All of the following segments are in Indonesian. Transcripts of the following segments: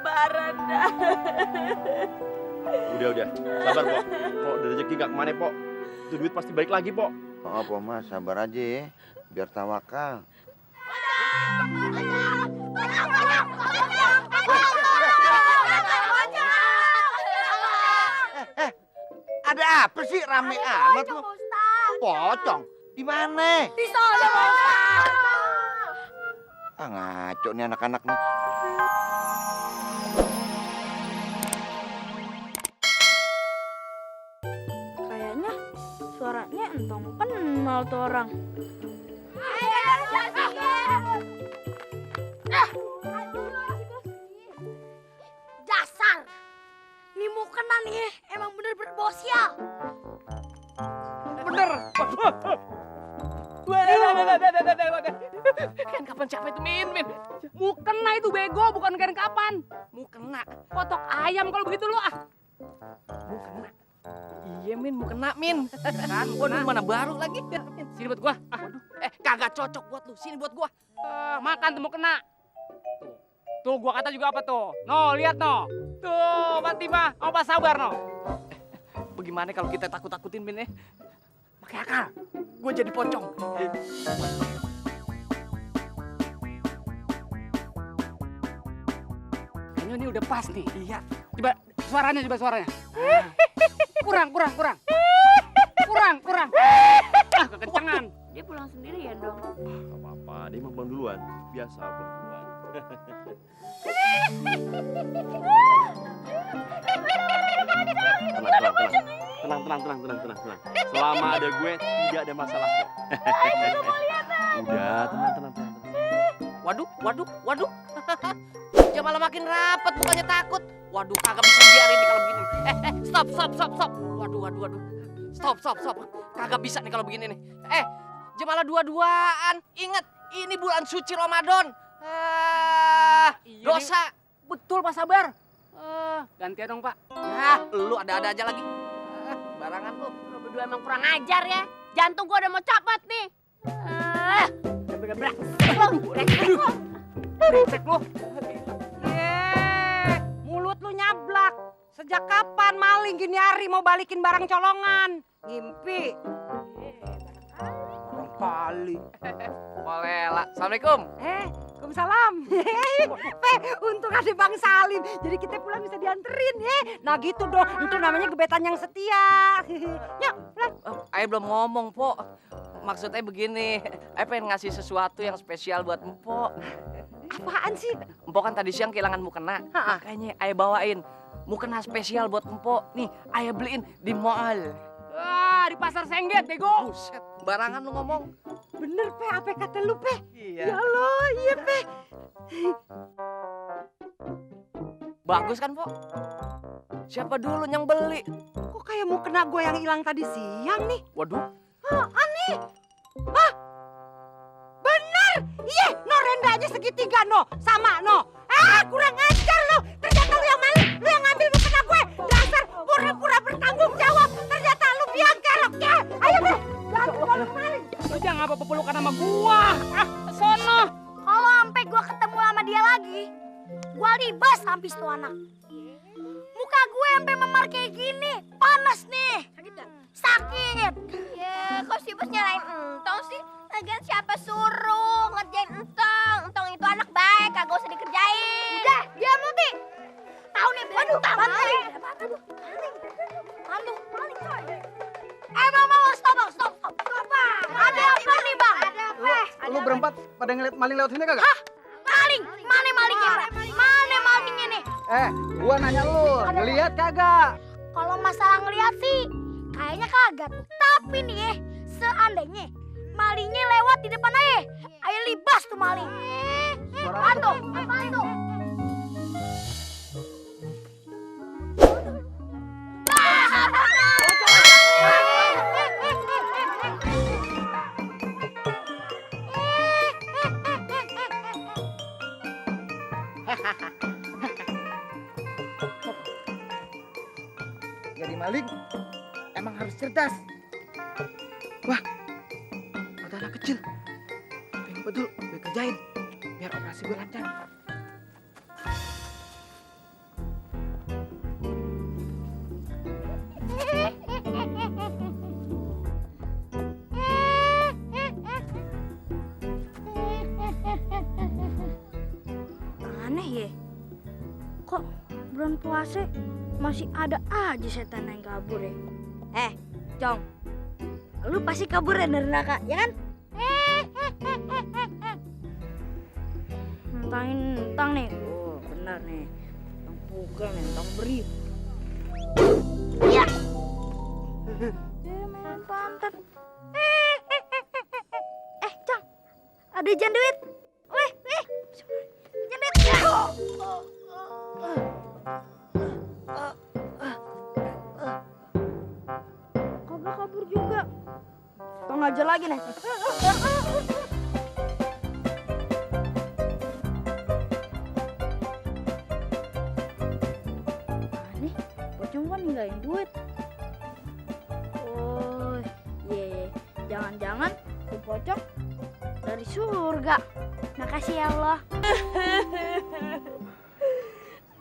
lebaran dah. Udah. Sabar, Pok. Kok udah rezeki gak kemana, Pok? Itu duit pasti balik lagi, Pok. Oh, Pok Mas, sabar aja ya. Biar tawakal. Ada apa sih rame amat lu? Pocong. Di mana? Di sana, Pak Ustaz. Ah, ngaco nih anak-anak nih. Kayaknya suaranya entong kenal tuh orang. Dasar! Nih mukena nih emang bener-bener bosial. Bener. Kan kapan siapa itu Min? Mukena itu bego, bukan kan kapan. Mukena. Potok ayam kalau begitu lu ah. Mukena. Iya Min, mukena Min. Kan, waduh mana baru lagi. Sini buat gua. Ah, waduh. Kagak cocok buat lu. Sini buat gua. Makan tuh mukena. Tuh gua kata juga apa tuh? No, lihat no. Tuh, Fatimah, apa sabar no. Bagaimana kalau kita takut-takutin Min ya? Pakai akal. Gue jadi pocong. Kayaknya ini udah pas nih. Iya. Coba suaranya. Kurang. Ah, kekencangan. Dia pulang sendirian dong. Gak apa-apa, dia mau pulang duluan. Biasa perempuan. Tenang. Selama ada gue, tidak ada masalah kok. Udah, tenang. Waduh. Dia malah makin rapat, bukannya takut. Waduh, kagak bisa biarin nih kalau begini. Stop. Waduh. Stop. Kagak bisa nih kalau begini nih. Dia malah dua-duaan. Ingat, ini bulan suci Ramadan. Dosa. Betul, Pak Sabar. Gantian dong, Pak. Ya, lu ada-ada aja lagi. Barangan lu. Lo berdua emang kurang ajar ya. Jantung gua udah mau copot nih. Brengsek lu. Mulut lu nyablak. Sejak kapan maling gini hari mau balikin barang colongan? Ngimpi. Barang kali. Polela. Assalamualaikum. Waalaikumsalam. Untung ada Bang Salim. Jadi kita pulang bisa dianterin ya. Nah gitu dong. Itu namanya gebetan yang setia. Yuk pulang. Ayo belum ngomong, Pok. Maksudnya begini. Ayo pengen ngasih sesuatu yang spesial buat Mpok. Apaan sih? Mpok kan tadi siang kehilangan mukena. Makanya ayo bawain mukena spesial buat Mpok. Nih, ayo beliin di mall. Wah, di pasar Sengget, bego. Buset, barangan lu ngomong. Bener, Pe, apa kata lu, Pe? Iya. Ya Allah, iya, Pe. Bagus kan, Pok? Siapa dulu yang beli? Kok kayak mukena gue yang hilang tadi siang nih? Waduh. Aneh. Bener. Iya, no rendanya segitiga, no. Sama, no. Kurang ajar lo. Ternyata lu yang maling. Lu yang ngambil mukena gue. Dasar pura-pura bertanggung jawab. Ternyata lu biang kerok, ya. Ayo, deh. Jangan maling. Lu jangan apa-apa pelukan sama gua. Sono. Kalau sampai gua ketemu sama dia lagi, gua libas habis tuh anak. Muka gue sampai memar kayak gini, panas nih. Sakit gak? Sakit. Ya, kok si bos nyalain entong sih? Lagian siapa suruh ngerjain entong? Entong itu anak baik, kagak usah dikerjain. Udah, diam lu, Ti. Tahu nih, waduh, maling. Maling coy. Bang, stop. Ada apa nih, Bang? Ada apa? Lu berempat pada ngeliat maling lewat sini kagak? Hah? Maling? Mana malingnya? Mana malingnya nih? Gua nanya lu, ngeliat kagak? Kalau masalah ngeliat sih, kayaknya kagak. Tapi nih, seandainya malingnya lewat di depan ayo libas tuh maling. Apaan tuh? Jadi maling emang harus cerdas. Wah, ada anak kecil. Pengen betul gue kerjain biar operasi gue lancar. Kok bulan puasa masih ada aja setan yang kabur ya? Cong, lu pasti kabur ya dari neraka, ya kan? Entang nih. Oh, benar nih. Entang pukul nih, entang beri. Ya. Main pantat. Cong. Ada janduit. Weh. Janduit. Kabur juga. Tong aja lagi nih. Nih, pocong kan ninggalin duit. Oh, iya. Jangan-jangan tuh pocong dari surga. Makasih ya Allah.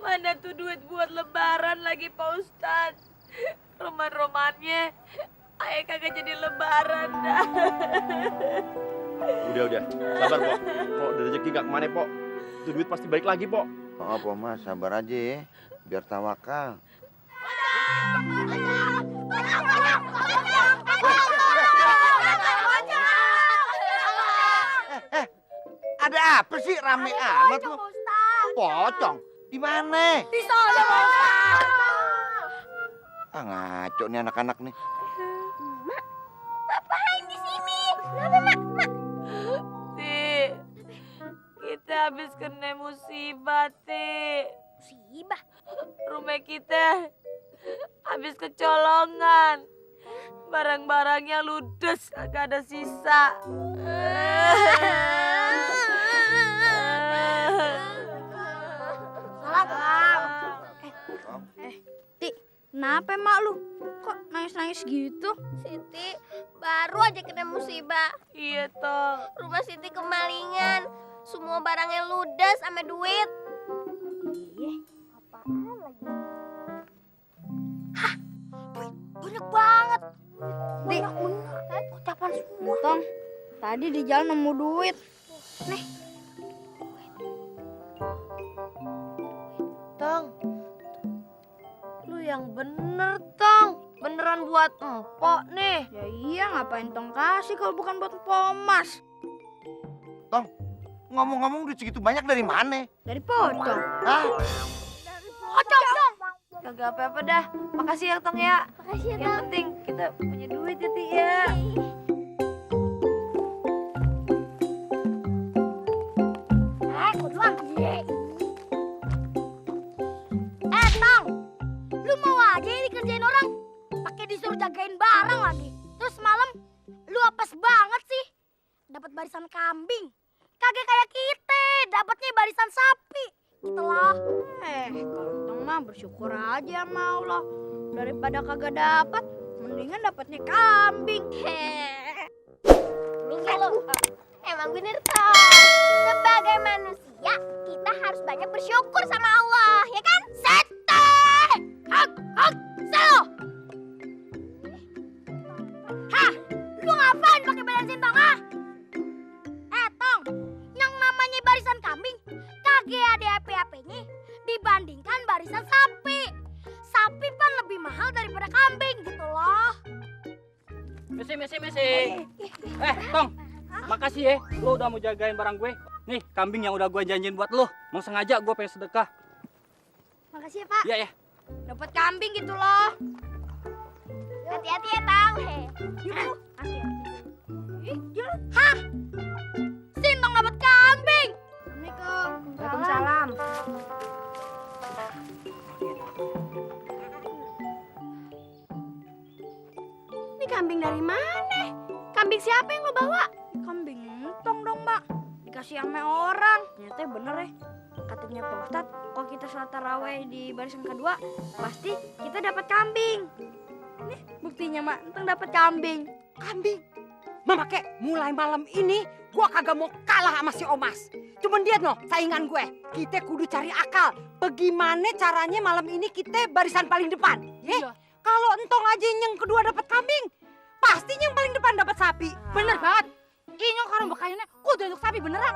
Mana tuh duit buat lebaran lagi Pak Ustadz? Roman-romannya ayah kagak jadi lebaran dah. Udah. Sabar, Pok. Kok udah rezeki gak kemana, Pok? Itu duit pasti balik lagi, Pok. Maaf, Mas, sabar aja ya. Biar tawakal. Ada apa sih rame amat lu? Pocong. Di mana? Di sana, Pak Ustaz. Ah, ngaco nih anak-anak nih. Ngapain di sini? Kenapa, Mak? Ti, kita habis kena musibah, Ti. Musibah. Rumah kita habis kecolongan. Barang-barangnya ludes, kagak ada sisa. Salah, Bang. Ti, kenapa emak lu? Kok nangis-nangis gitu? Siti baru aja kena musibah. Iya, Tong. Rumah Siti kemalingan. Semua barangnya ludes sama duit. Apaan lagi? Hah, banyak banget. Banyak bener. Ucapan semua. Tong, tadi di jalan nemu duit. Nih. Tong, lu yang bener, Tong. Beneran buat empok nih. Ya iya, ngapain Tong kasih kalau bukan buat Pomas? Ngomong-ngomong duit segitu banyak dari mana? Dari pocong. Hah? Pocong, Tong. Kagak apa-apa dah. Makasih ya, Tong ya. Makasih ya, Yang penting kita punya duit ya, Ti ya. Gua doang. Tong. Lu mau aja ini kerjain orang. Pakai disuruh jagain barang lagi. Terus malam lu apes banget sih. Dapat barisan kambing. Kagak kayak kita, dapatnya barisan sapi. Gitu loh. Kalau Tong mah bersyukur aja sama Allah. Daripada kagak dapat, mendingan dapatnya kambing. Minggir lo. Emang bener toh. Sebagai manusia, kita harus banyak bersyukur sama Allah, ya kan? Setan! Hak! Selo! Hah? Lu ngapain pakai bensin, Tong, ah? Tong, yang namanya barisan kambing kagak ada apa-apanya dibandingkan barisan sapi. Sapi kan lebih mahal daripada kambing gitu loh. Mesi. Tong. Makasih ya, lu udah mau jagain barang gue. Nih, kambing yang udah gue janjiin buat lu. Mau sengaja gue pengen sedekah. Makasih ya, Pak. Iya ya. Dapat kambing gitu loh. Hati-hati ya, Tang. Hah? Sintong dapat kambing. Assalamualaikum. Waalaikumsalam. Ini kambing dari mana? Kambing siapa yang lo bawa? Kambing entong dong, Mbak. Dikasih sama orang. Ternyata bener ya. Katanya Pak Ustadz, kalau kita salat taraweh di barisan kedua, pasti kita dapat kambing. Nih, buktinya, Mak. Entong dapat kambing. Kambing. Mama kek, mulai malam ini gua kagak mau kalah sama si Omas. Cuman dia no, saingan gue. Kita kudu cari akal. Bagaimana caranya malam ini kita barisan paling depan? Iya. Kalau entong aja yang kedua dapat kambing, pasti yang paling depan dapat sapi. Bener banget. Ini orang bekayanya kudu untuk sapi beneran.